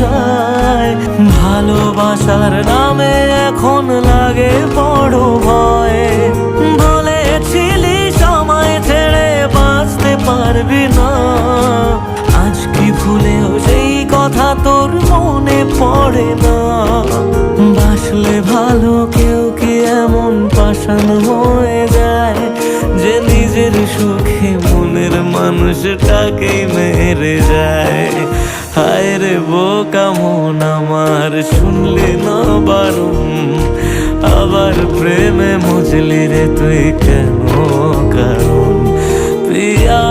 যায়। ভালোবাসার নামে এখন লাগে বড় ভয়। বলেছিলি সময় ছেড়ে বাঁচতে পারবি না, আজ কি ভুলেও সেই কথা তোর মনে পড়ে না? বাসলে ভালো কেউ কি এমন পাষাণ হয়ে যায় যে নিজের সুখে মনের মানুষটাকেই মেরে যায়? হায় রে বোকা মন আমার, শুনলি না বারণ, আবার প্রেমে মজলি রে তুই কেন কারণ? প্রিয়া